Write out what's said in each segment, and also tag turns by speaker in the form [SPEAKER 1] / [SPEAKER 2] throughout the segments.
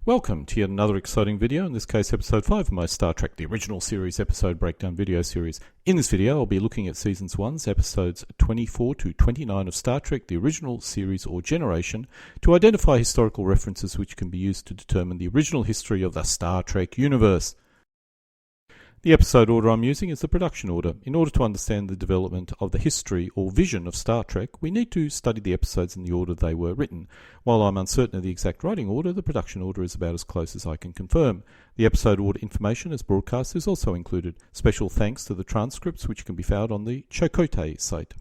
[SPEAKER 1] Welcome to yet another exciting video, in this case episode 5 of my Star Trek The Original Series episode breakdown video series. In this video I'll be looking at Season 1's episodes 24 to 29 of Star Trek The Original Series or Generation to identify historical references which can be used to determine the original history of the Star Trek universe. The episode order I'm using is the production order. In order to understand the development of the history or vision of Star Trek, we need to study the episodes in the order they were written. While I'm uncertain of the exact writing order, the production order is about as close as I can confirm. The episode order information as broadcast is also included. Special thanks to the transcripts which can be found on the Chakotay site.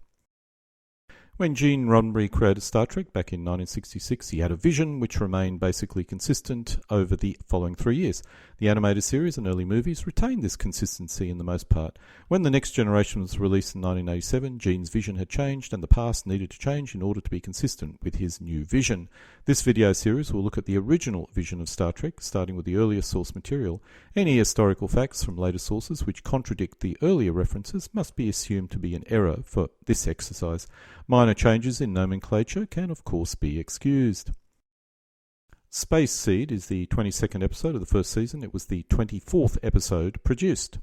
[SPEAKER 1] When Gene Roddenberry created Star Trek back in 1966, he had a vision which remained basically consistent over the following 3 years. The animated series and early movies retained this consistency in the most part. When The Next Generation was released in 1987, Gene's vision had changed and the past needed to change in order to be consistent with his new vision. This video series will look at the original vision of Star Trek, starting with the earlier source material. Any historical facts from later sources which contradict the earlier references must be assumed to be an error for this exercise. Minor changes in nomenclature can of course be excused. Space Seed is the 22nd episode of the first season. It was the 24th episode produced.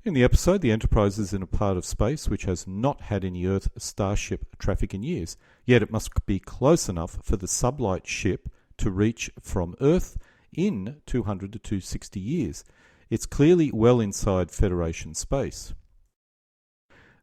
[SPEAKER 1] In the episode, the Enterprise is in a part of space which has not had any Earth starship traffic in years, yet it must be close enough for the sublight ship to reach from Earth in 200 to 260 years. It's clearly well inside Federation space.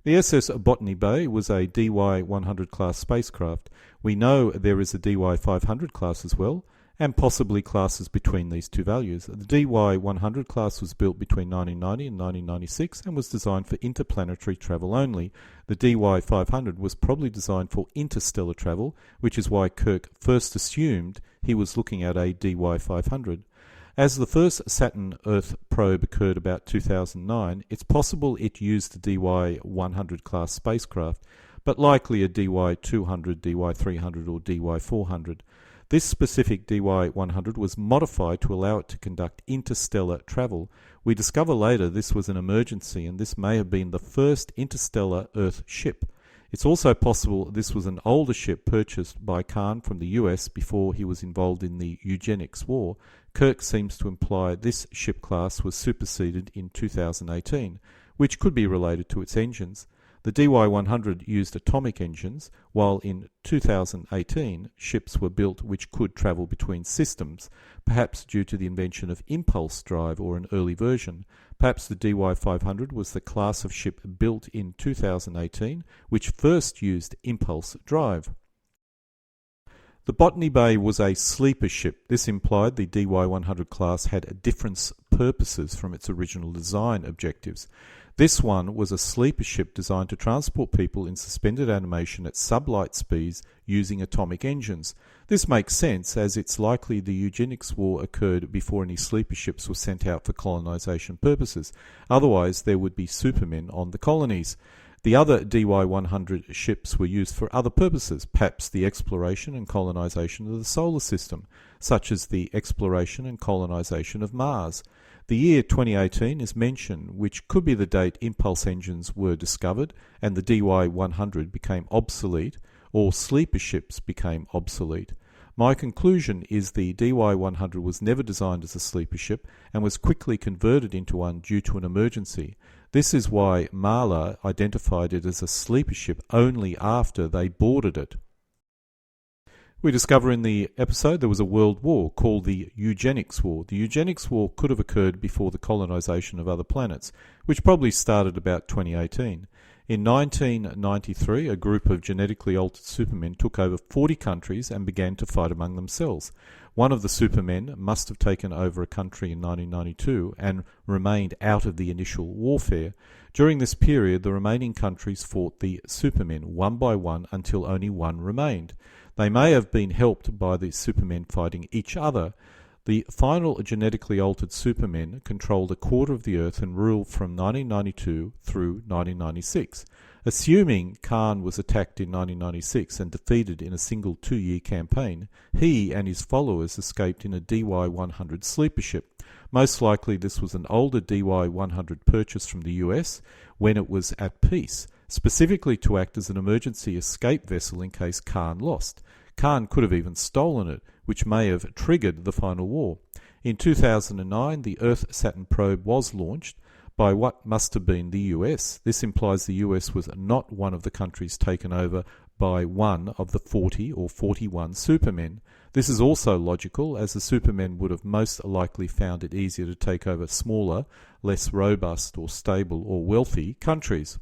[SPEAKER 1] The SS Botany Bay was a DY-100 class spacecraft. We know there is a DY-500 class as well, and possibly classes between these two values. The DY-100 class was built between 1990 and 1996 and was designed for interplanetary travel only. The DY-500 was probably designed for interstellar travel, which is why Kirk first assumed he was looking at a DY-500. As the first Saturn-Earth probe occurred about 2009, it's possible it used a DY-100 class spacecraft, but likely a DY-200, DY-300 or DY-400. This specific DY-100 was modified to allow it to conduct interstellar travel. We discover later this was an emergency and this may have been the first interstellar Earth ship. It's also possible this was an older ship purchased by Khan from the US before he was involved in the eugenics war. Kirk seems to imply this ship class was superseded in 2018, which could be related to its engines. The DY-100 used atomic engines, while in 2018 ships were built which could travel between systems, perhaps due to the invention of impulse drive or an early version. Perhaps the DY-500 was the class of ship built in 2018 which first used impulse drive. The Botany Bay was a sleeper ship. This implied the DY-100 class had different purposes from its original design objectives. This one was a sleeper ship designed to transport people in suspended animation at sublight speeds using atomic engines. This makes sense as it's likely the eugenics war occurred before any sleeper ships were sent out for colonization purposes. Otherwise there would be supermen on the colonies. The other DY-100 ships were used for other purposes, perhaps the exploration and colonization of the solar system, such as the exploration and colonization of Mars. The year 2018 is mentioned, which could be the date impulse engines were discovered and the DY-100 became obsolete, or sleeper ships became obsolete. My conclusion is the DY-100 was never designed as a sleeper ship and was quickly converted into one due to an emergency. This is why Marla identified it as a sleeper ship only after they boarded it. We discover in the episode there was a world war called the Eugenics War. The Eugenics War could have occurred before the colonization of other planets, which probably started about 2018. In 1993, a group of genetically altered supermen took over 40 countries and began to fight among themselves. One of the supermen must have taken over a country in 1992 and remained out of the initial warfare. During this period, the remaining countries fought the supermen one by one until only one remained. They may have been helped by the supermen fighting each other. The final genetically altered supermen controlled a quarter of the Earth and ruled from 1992 through 1996. Assuming Khan was attacked in 1996 and defeated in a single 2-year campaign, he and his followers escaped in a DY-100 sleeper ship. Most likely this was an older DY-100 purchased from the US when it was at peace, specifically to act as an emergency escape vessel in case Khan lost. Khan could have even stolen it, which may have triggered the final war. In 2009, the Earth-Saturn probe was launched by what must have been the US. This implies the US was not one of the countries taken over by one of the 40 or 41 supermen. This is also logical, as the supermen would have most likely found it easier to take over smaller, less robust or stable or wealthy countries.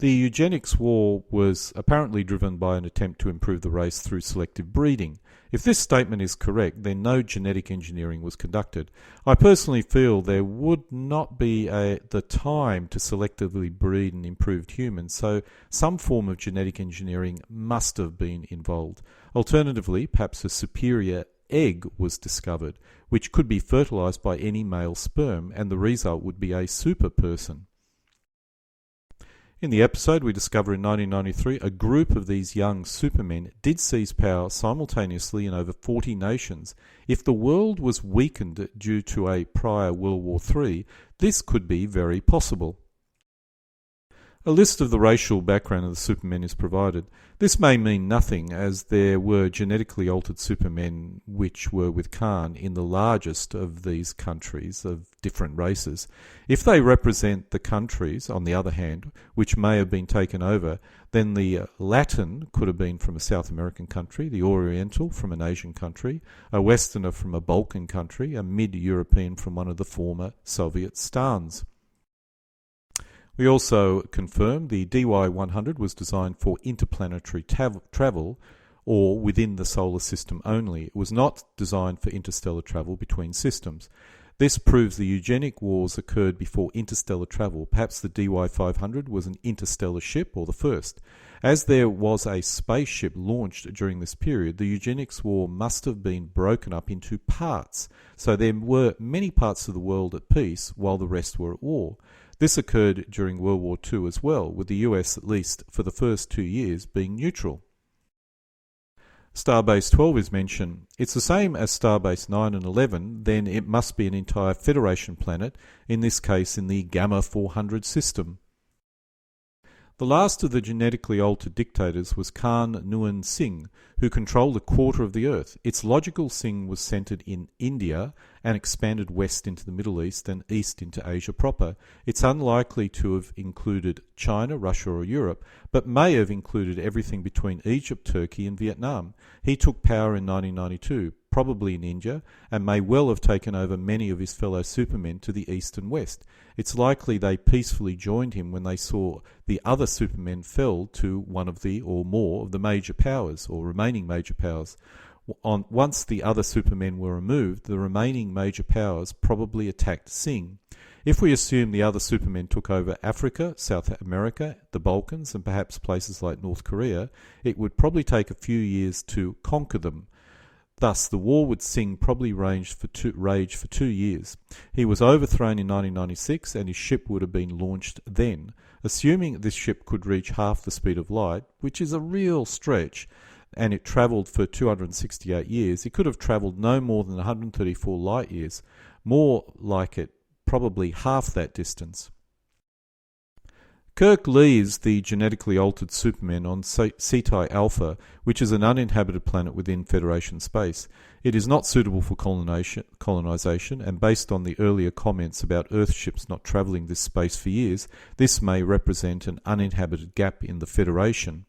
[SPEAKER 1] The eugenics war was apparently driven by an attempt to improve the race through selective breeding. If this statement is correct, then no genetic engineering was conducted. I personally feel there would not be the time to selectively breed and improved humans, so some form of genetic engineering must have been involved. Alternatively, perhaps a superior egg was discovered, which could be fertilized by any male sperm, and the result would be a super person. In the episode, we discover in 1993 a group of these young supermen did seize power simultaneously in over 40 nations. If the world was weakened due to a prior World War III, this could be very possible. A list of the racial background of the supermen is provided. This may mean nothing, as there were genetically altered supermen which were with Khan in the largest of these countries of different races. If they represent the countries, on the other hand, which may have been taken over, then the Latin could have been from a South American country, the Oriental from an Asian country, a Westerner from a Balkan country, a Mid-European from one of the former Soviet stans. We also confirm the DY-100 was designed for interplanetary travel or within the solar system only. It was not designed for interstellar travel between systems. This proves the eugenic wars occurred before interstellar travel. Perhaps the DY-500 was an interstellar ship, or the first. As there was a spaceship launched during this period, the eugenics war must have been broken up into parts. So there were many parts of the world at peace while the rest were at war. This occurred during World War II as well, with the US, at least for the first 2 years, being neutral. Starbase 12 is mentioned. It's the same as Starbase 9 and 11, then it must be an entire Federation planet, in this case in the Gamma 400 system. The last of the genetically altered dictators was Khan Nguyen Singh, who controlled a quarter of the earth. Its logical Singh was centered in India and expanded west into the Middle East and east into Asia proper. It's unlikely to have included China, Russia or Europe, but may have included everything between Egypt, Turkey and Vietnam. He took power in 1992, probably in India, and may well have taken over many of his fellow supermen to the east and west. It's likely they peacefully joined him when they saw the other supermen fell to one of the or more of the major powers, or remaining major powers. Once the other supermen were removed, the remaining major powers probably attacked Singh. If we assume the other supermen took over Africa, South America, the Balkans, and perhaps places like North Korea, it would probably take a few years to conquer them. Thus, the war with Singh probably raged for 2 years. He was overthrown in 1996 and his ship would have been launched then. Assuming this ship could reach half the speed of light, which is a real stretch, and it travelled for 268 years, it could have travelled no more than 134 light years, more like it probably half that distance. Kirk leaves the genetically altered supermen on Cetus Alpha, which is an uninhabited planet within Federation space. It is not suitable for colonization, and based on the earlier comments about Earth ships not travelling this space for years, this may represent an uninhabited gap in the Federation.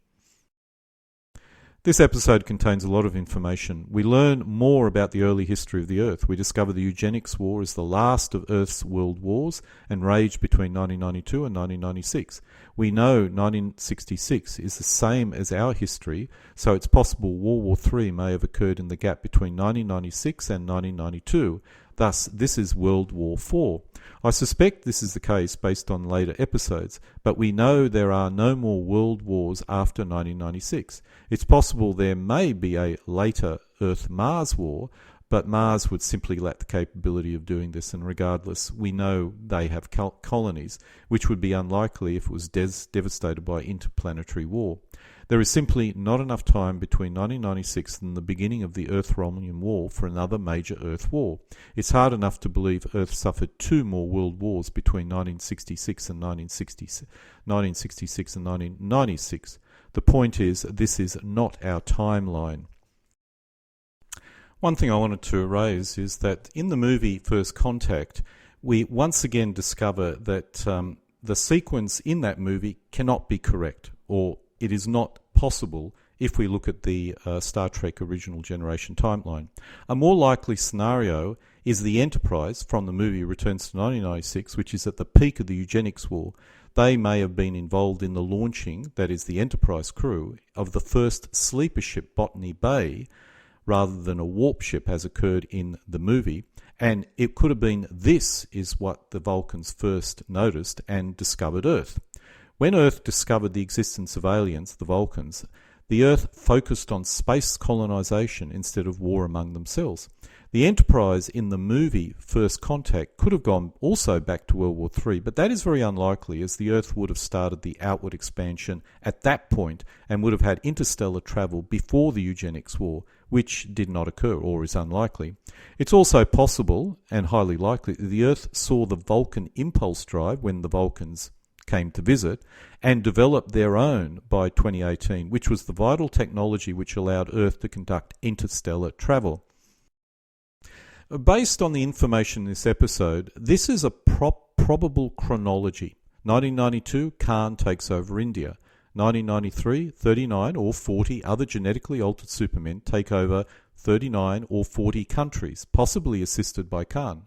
[SPEAKER 1] This episode contains a lot of information. We learn more about the early history of the Earth. We discover the eugenics war is the last of Earth's world wars and raged between 1992 and 1996. We know 1966 is the same as our history, so it's possible World War III may have occurred in the gap between 1996 and 1992. Thus, this is World War IV. I suspect this is the case based on later episodes, but we know there are no more world wars after 1996. It's possible there may be a later Earth-Mars war, but Mars would simply lack the capability of doing this, and regardless, we know they have colonies, which would be unlikely if it was devastated by interplanetary war. There is simply not enough time between 1996 and the beginning of the Earth-Romulan War for another major Earth war. It's hard enough to believe Earth suffered 2 more world wars between 1966 and 1996. The point is, this is not our timeline. One thing I wanted to raise is that in the movie First Contact, we once again discover that the sequence in that movie cannot be correct, or it is not possible if we look at the Star Trek original generation timeline. A more likely scenario is the Enterprise from the movie returns to 1996, which is at the peak of the eugenics war. They may have been involved in the launching, that is the Enterprise crew, of the first sleeper ship Botany Bay, rather than a warp ship as occurred in the movie. And it could have been this is what the Vulcans first noticed and discovered Earth. When Earth discovered the existence of aliens, the Vulcans, the Earth focused on space colonization instead of war among themselves. The Enterprise in the movie First Contact could have gone also back to World War III, but that is very unlikely, as the Earth would have started the outward expansion at that point and would have had interstellar travel before the eugenics war, which did not occur or is unlikely. It's also possible, and highly likely, that the Earth saw the Vulcan impulse drive when the Vulcans came to visit and developed their own by 2018, which was the vital technology which allowed Earth to conduct interstellar travel. Based on the information in this episode, this is a probable chronology. 1992, Khan takes over India. 1993, 39 or 40 other genetically altered supermen take over 39 or 40 countries, possibly assisted by Khan.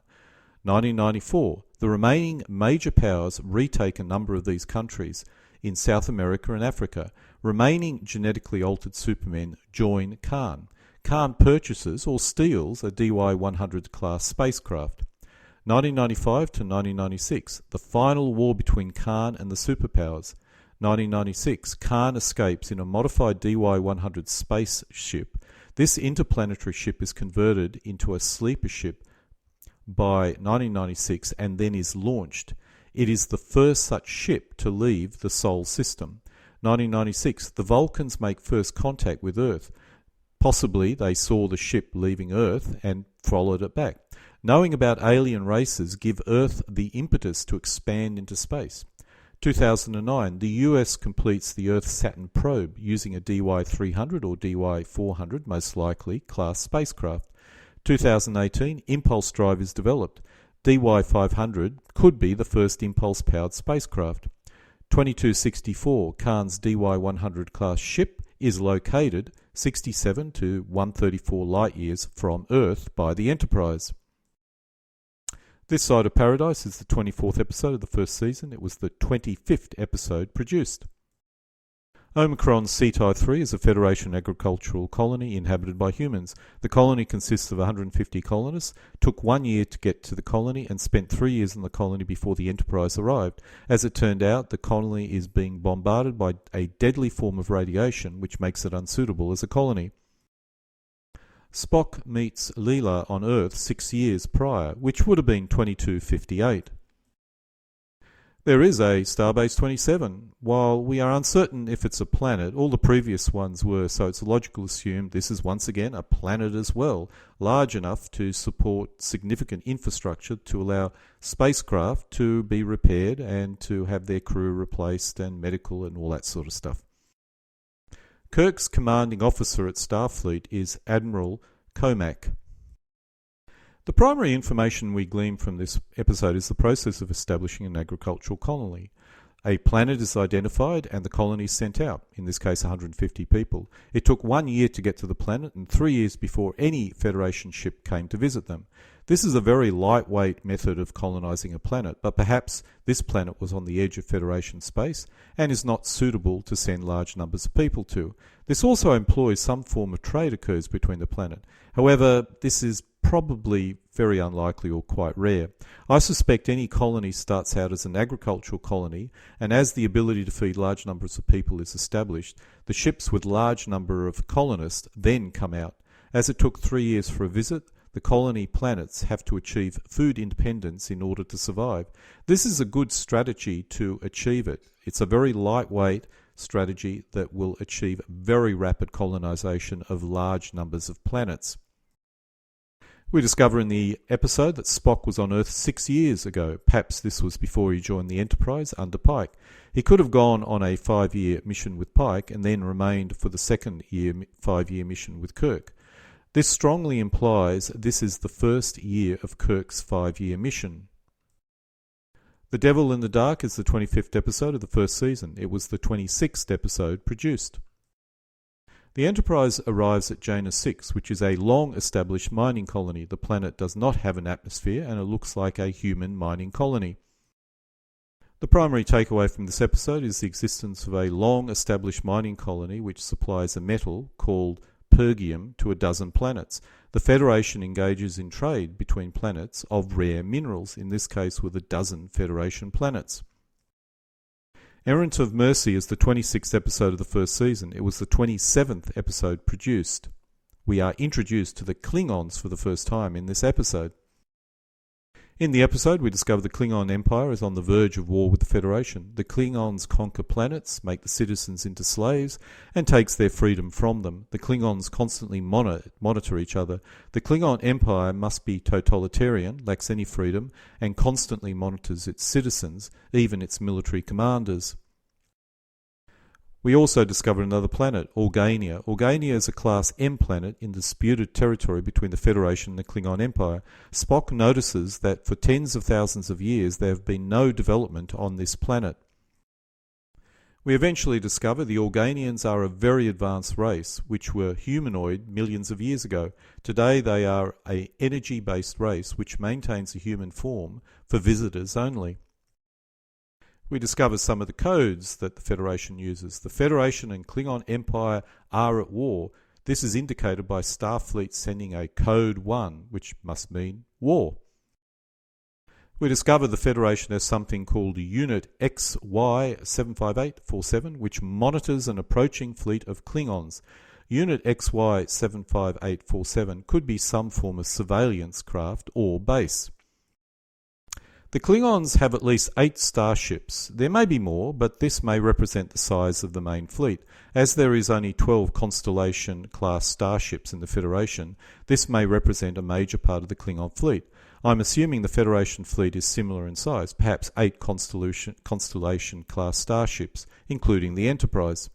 [SPEAKER 1] 1994, the remaining major powers retake a number of these countries in South America and Africa. Remaining genetically altered supermen join Khan. Khan purchases or steals a DY-100 class spacecraft. 1995 to 1996, the final war between Khan and the superpowers. 1996, Khan escapes in a modified DY-100 spaceship. This interplanetary ship is converted into a sleeper ship by 1996 and then is launched. It is the first such ship to leave the Sol system. 1996, the Vulcans make first contact with Earth. Possibly they saw the ship leaving Earth and followed it back. Knowing about alien races give Earth the impetus to expand into space. 2009, the US completes the Earth-Saturn probe using a DY-300 or DY-400, most likely, class spacecraft. 2018, impulse drive is developed. DY-500 could be the first impulse-powered spacecraft. 2264, Khan's DY-100 class ship is located 67 to 134 light-years from Earth by the Enterprise. This Side of Paradise is the 24th episode of the first season. It was the 25th episode produced. Omicron Cetai 3 is a Federation agricultural colony inhabited by humans. The colony consists of 150 colonists, took 1 year to get to the colony and spent 3 years in the colony before the Enterprise arrived. As it turned out, the colony is being bombarded by a deadly form of radiation which makes it unsuitable as a colony. Spock meets Leela on Earth 6 years prior, which would have been 2258. There is a Starbase 27. While we are uncertain if it's a planet, all the previous ones were, so it's logical to assume this is once again a planet as well, large enough to support significant infrastructure to allow spacecraft to be repaired and to have their crew replaced and medical and all that sort of stuff. Kirk's commanding officer at Starfleet is Admiral Comac. The primary information we glean from this episode is the process of establishing an agricultural colony. A planet is identified and the colony is sent out, in this case 150 people. It took 1 year to get to the planet and 3 years before any Federation ship came to visit them. This is a very lightweight method of colonizing a planet, but perhaps this planet was on the edge of Federation space and is not suitable to send large numbers of people to. This also employs some form of trade occurs between the planet. However, this is probably very unlikely or quite rare. I suspect any colony starts out as an agricultural colony, and as the ability to feed large numbers of people is established, the ships with large number of colonists then come out. As it took 3 years for a visit, the colony planets have to achieve food independence in order to survive. This is a good strategy to achieve it. It's a very lightweight strategy that will achieve very rapid colonization of large numbers of planets. We discover in the episode that Spock was on Earth 6 years ago. Perhaps this was before he joined the Enterprise under Pike. He could have gone on a 5-year mission with Pike and then remained for the second 5-year mission with Kirk. This strongly implies this is the first year of Kirk's 5-year mission. The Devil in the Dark is the 25th episode of the first season. It was the 26th episode produced. The Enterprise arrives at Janus 6, which is a long-established mining colony. The planet does not have an atmosphere and it looks like a human mining colony. The primary takeaway from this episode is the existence of a long-established mining colony which supplies a metal called pergium to a dozen planets. The Federation engages in trade between planets of rare minerals, in this case with a dozen Federation planets. Errand of Mercy is the 26th episode of the first season. It was the 27th episode produced. We are introduced to the Klingons for the first time in this episode. In the episode, we discover the Klingon Empire is on the verge of war with the Federation. The Klingons conquer planets, make the citizens into slaves, and takes their freedom from them. The Klingons constantly monitor each other. The Klingon Empire must be totalitarian, lacks any freedom, and constantly monitors its citizens, even its military commanders. We also discover another planet, Organia. Organia is a Class M planet in disputed territory between the Federation and the Klingon Empire. Spock notices that for tens of thousands of years there have been no development on this planet. We eventually discover the Organians are a very advanced race, which were humanoid millions of years ago. Today they are an energy-based race which maintains a human form for visitors only. We discover some of the codes that the Federation uses. The Federation and Klingon Empire are at war. This is indicated by Starfleet sending a Code 1, which must mean war. We discover the Federation has something called Unit XY75847, which monitors an approaching fleet of Klingons. Unit XY75847 could be some form of surveillance craft or base. The Klingons have at least 8 starships. There may be more, but this may represent the size of the main fleet. As there is only 12 Constellation-class starships in the Federation, this may represent a major part of the Klingon fleet. I'm assuming the Federation fleet is similar in size, perhaps 8 Constellation-class starships, including the Enterprise.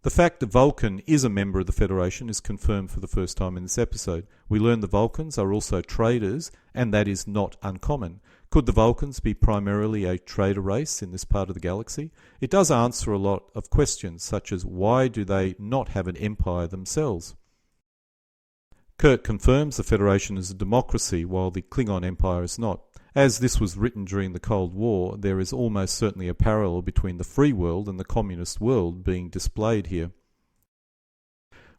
[SPEAKER 1] The fact that Vulcan is a member of the Federation is confirmed for the first time in this episode. We learn the Vulcans are also traders, and that is not uncommon. Could the Vulcans be primarily a trader race in this part of the galaxy? It does answer a lot of questions, such as why do they not have an empire themselves? Kirk confirms the Federation is a democracy, while the Klingon Empire is not. As this was written during the Cold War, there is almost certainly a parallel between the free world and the communist world being displayed here.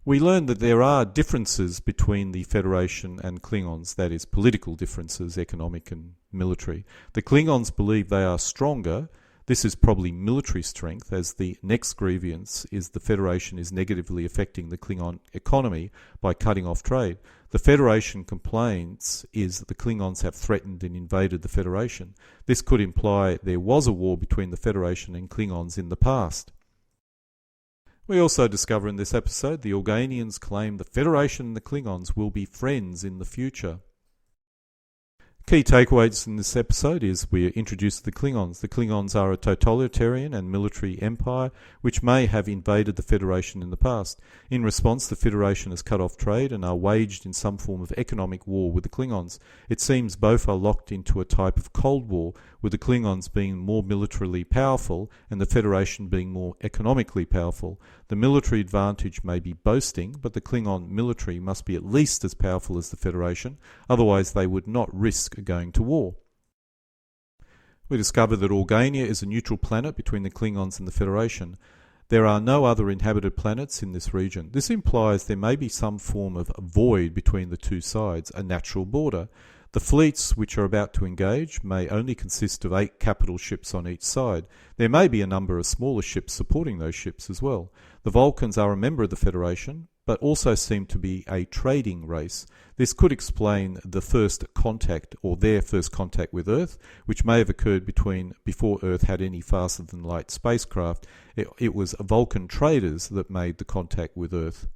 [SPEAKER 1] We learn that there are differences between the Federation and Klingons, that is, political differences, economic and military. The Klingons believe they are stronger. This is probably military strength, as the next grievance is the Federation is negatively affecting the Klingon economy by cutting off trade. The Federation complaints is that the Klingons have threatened and invaded the Federation. This could imply there was a war between the Federation and Klingons in the past. We also discover in this episode the Organians claim the Federation and the Klingons will be friends in the future. Key takeaways in this episode is we are introduced to the Klingons. The Klingons are a totalitarian and military empire which may have invaded the Federation in the past. In response, the Federation has cut off trade and are waged in some form of economic war with the Klingons. It seems both are locked into a type of Cold War, with the Klingons being more militarily powerful and the Federation being more economically powerful. The military advantage may be boasting, but the Klingon military must be at least as powerful as the Federation, otherwise they would not risk going to war. We discover that Organia is a neutral planet between the Klingons and the Federation. There are no other inhabited planets in this region. This implies there may be some form of void between the two sides, a natural border. The fleets which are about to engage may only consist of 8 capital ships on each side. There may be a number of smaller ships supporting those ships as well. The Vulcans are a member of the Federation, but also seem to be a trading race. This could explain the first contact, or their first contact with Earth, which may have occurred before Earth had any faster-than-light spacecraft. It was Vulcan traders that made the contact with Earth.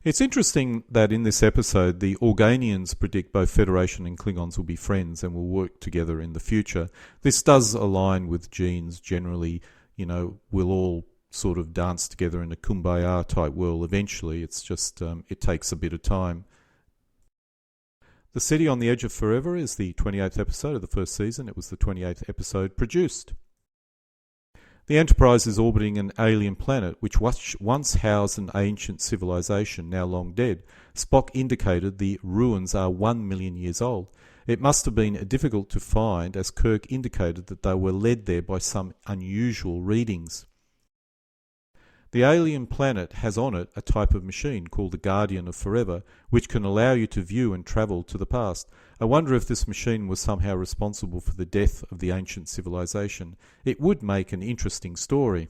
[SPEAKER 1] It's interesting that in this episode, the Organians predict both Federation and Klingons will be friends and will work together in the future. This does align with Gene's generally, we'll all sort of dance together in a kumbaya type world eventually. It's just, it takes a bit of time. The City on the Edge of Forever is the 28th episode of the first season. It was the 28th episode produced. The Enterprise is orbiting an alien planet which once housed an ancient civilization, now long dead. Spock indicated the ruins are 1 million years old. It must have been difficult to find, as Kirk indicated that they were led there by some unusual readings. The alien planet has on it a type of machine called the Guardian of Forever, which can allow you to view and travel to the past. I wonder if this machine was somehow responsible for the death of the ancient civilization. It would make an interesting story.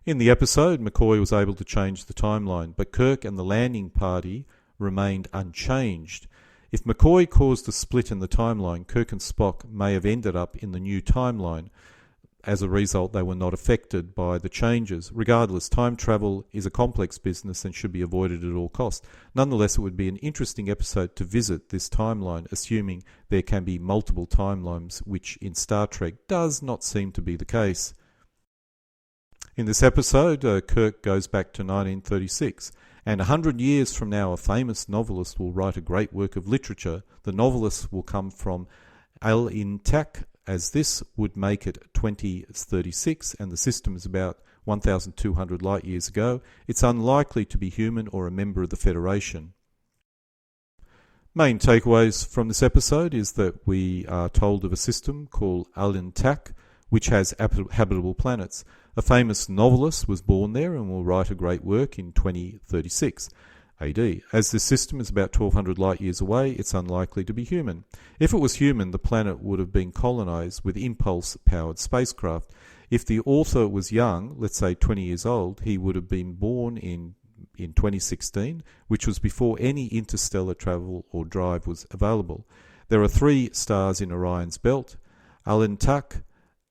[SPEAKER 1] In the episode, McCoy was able to change the timeline, but Kirk and the landing party remained unchanged. If McCoy caused a split in the timeline, Kirk and Spock may have ended up in the new timeline. As a result, they were not affected by the changes. Regardless, time travel is a complex business and should be avoided at all costs. Nonetheless, it would be an interesting episode to visit this timeline, assuming there can be multiple timelines, which in Star Trek does not seem to be the case. In this episode, Kirk goes back to 1936, and 100 years from now, a famous novelist will write a great work of literature. The novelist will come from Al-Intak, as this would make it 2036 and the system is about 1,200 light years ago. It's unlikely to be human or a member of the Federation. Main takeaways from this episode is that we are told of a system called Al-Intak, which has habitable planets. A famous novelist was born there and will write a great work in 2036. AD. As this system is about 1,200 light years away, it's unlikely to be human. If it was human, the planet would have been colonized with impulse-powered spacecraft. If the author was young, let's say 20 years old, he would have been born in 2016, which was before any interstellar travel or drive was available. There are 3 stars in Orion's belt, Alintak,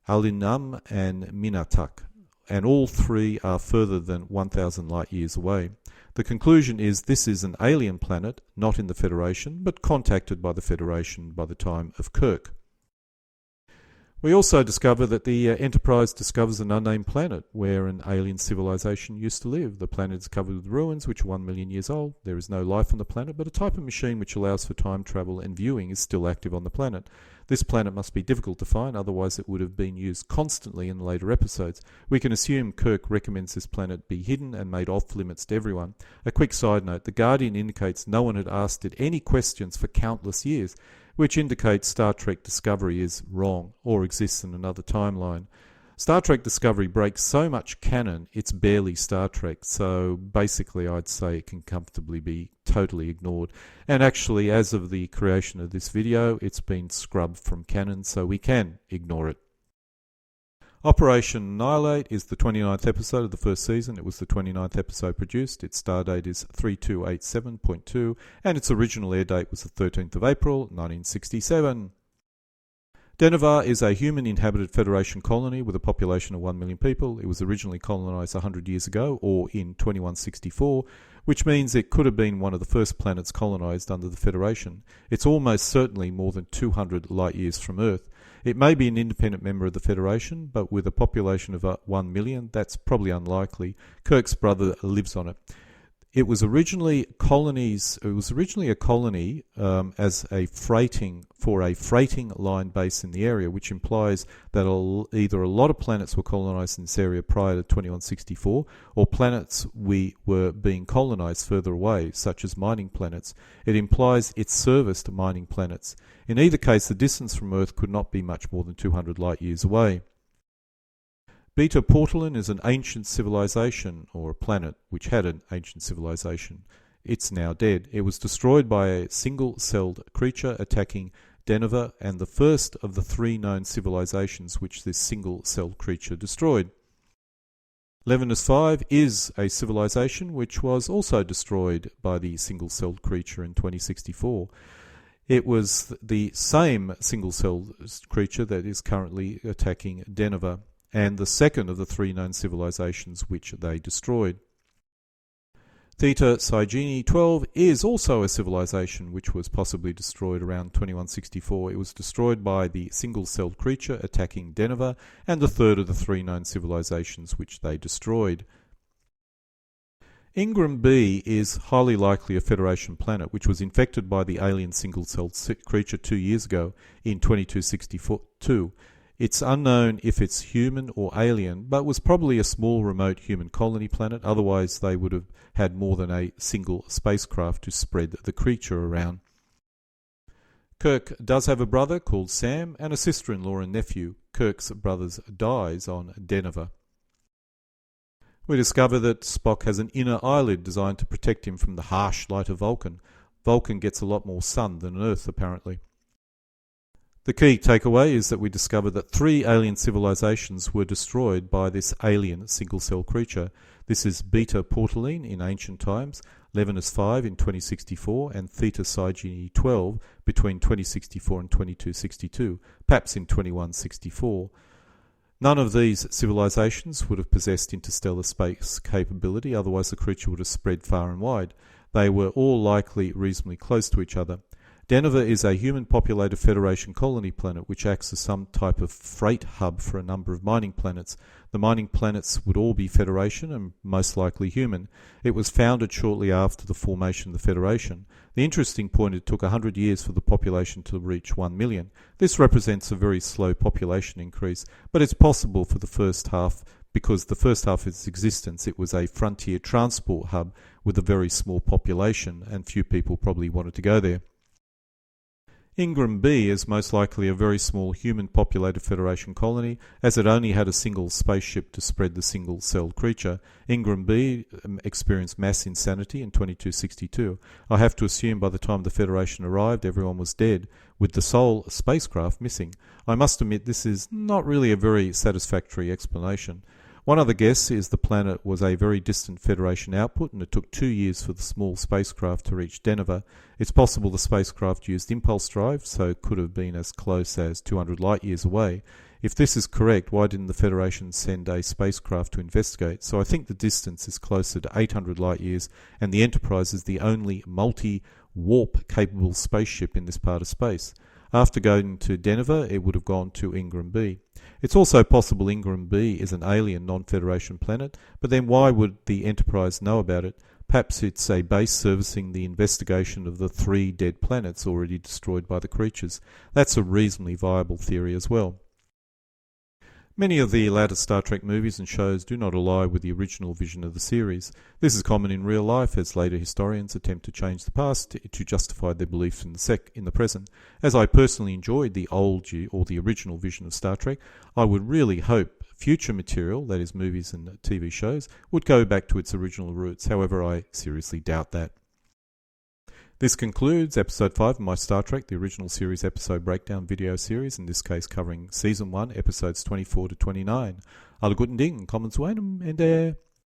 [SPEAKER 1] Alinam, and Minatak, and all 3 are further than 1,000 light years away. The conclusion is this is an alien planet, not in the Federation, but contacted by the Federation by the time of Kirk. We also discover that the Enterprise discovers an unnamed planet where an alien civilization used to live. The planet is covered with ruins which are 1 million years old. There is no life on the planet, but a type of machine which allows for time travel and viewing is still active on the planet. This planet must be difficult to find, otherwise it would have been used constantly in later episodes. We can assume Kirk recommends this planet be hidden and made off limits to everyone. A quick side note, the Guardian indicates no one had asked it any questions for countless years, which indicates Star Trek Discovery is wrong or exists in another timeline. Star Trek Discovery breaks so much canon, it's barely Star Trek, so basically I'd say it can comfortably be totally ignored. And actually, as of the creation of this video, it's been scrubbed from canon, so we can ignore it. Operation Annihilate is the 29th episode of the first season. It was the 29th episode produced. Its stardate is 3287.2 and its original air date was the 13th of April 1967. Denovar is a human-inhabited Federation colony with a population of 1 million people. It was originally colonized 100 years ago, or in 2164, which means it could have been one of the first planets colonized under the Federation. It's almost certainly more than 200 light years from Earth. It may be an independent member of the Federation, but with a population of 1 million, that's probably unlikely. Kirk's brother lives on it. It was originally a colony as a freighting line base in the area, which implies that either a lot of planets were colonized in this area prior to 2164, or planets were being colonized further away, such as mining planets. It implies it serviced mining planets. In either case, the distance from Earth could not be much more than 200 light years away. Beta Portolan is an ancient civilization, or a planet which had an ancient civilization. It's now dead. It was destroyed by a single-celled creature attacking Denovar, and the first of the 3 known civilizations which this single-celled creature destroyed. Levinas 5 is a civilization which was also destroyed by the single-celled creature in 2064. It was the same single-celled creature that is currently attacking Denovar, and the second of the 3 known civilizations which they destroyed. Theta Cygini 12 is also a civilization which was possibly destroyed around 2164. It was destroyed by the single-celled creature attacking Denver, and the third of the three known civilizations which they destroyed. Ingram B is highly likely a Federation planet which was infected by the alien single-celled creature 2 years ago in 2262. It's unknown if it's human or alien, but was probably a small remote human colony planet, otherwise they would have had more than a single spacecraft to spread the creature around. Kirk does have a brother called Sam and a sister-in-law and nephew. Kirk's brother dies on Denver. We discover that Spock has an inner eyelid designed to protect him from the harsh light of Vulcan. Vulcan gets a lot more sun than Earth, apparently. The key takeaway is that we discover that 3 alien civilizations were destroyed by this alien single-cell creature. This is Beta Portaline in ancient times, Levinus 5 in 2064, and Theta Cygini 12 between 2064 and 2262, perhaps in 2164. None of these civilizations would have possessed interstellar space capability, otherwise the creature would have spread far and wide. They were all likely reasonably close to each other. Denver is a human-populated Federation colony planet which acts as some type of freight hub for a number of mining planets. The mining planets would all be Federation and most likely human. It was founded shortly after the formation of the Federation. The interesting point, it took 100 years for the population to reach 1 million. This represents a very slow population increase, but it's possible for the first half because the first half of its existence it was a frontier transport hub with a very small population and few people probably wanted to go there. Ingram B is most likely a very small human-populated Federation colony, as it only had a single spaceship to spread the single-celled creature. Ingram B experienced mass insanity in 2262. I have to assume by the time the Federation arrived, everyone was dead, with the sole spacecraft missing. I must admit this is not really a very satisfactory explanation. One other guess is the planet was a very distant Federation output and it took 2 years for the small spacecraft to reach Denver. It's possible the spacecraft used impulse drive, so it could have been as close as 200 light years away. If this is correct, why didn't the Federation send a spacecraft to investigate? So I think the distance is closer to 800 light years, and the Enterprise is the only multi-warp capable spaceship in this part of space. After going to Denver, it would have gone to Ingram B. It's also possible Ingram B is an alien non-Federation planet, but then why would the Enterprise know about it? Perhaps it's a base servicing the investigation of the 3 dead planets already destroyed by the creatures. That's a reasonably viable theory as well. Many of the latter Star Trek movies and shows do not ally with the original vision of the series. This is common in real life as later historians attempt to change the past to justify their beliefs in the present. As I personally enjoyed the the original vision of Star Trek, I would really hope future material, that is movies and TV shows, would go back to its original roots. However, I seriously doubt that. This concludes episode 5 of my Star Trek, the original series episode breakdown video series, in this case covering season 1, episodes 24 to 29. Alle guten Dingen, kommen zu einem Ende.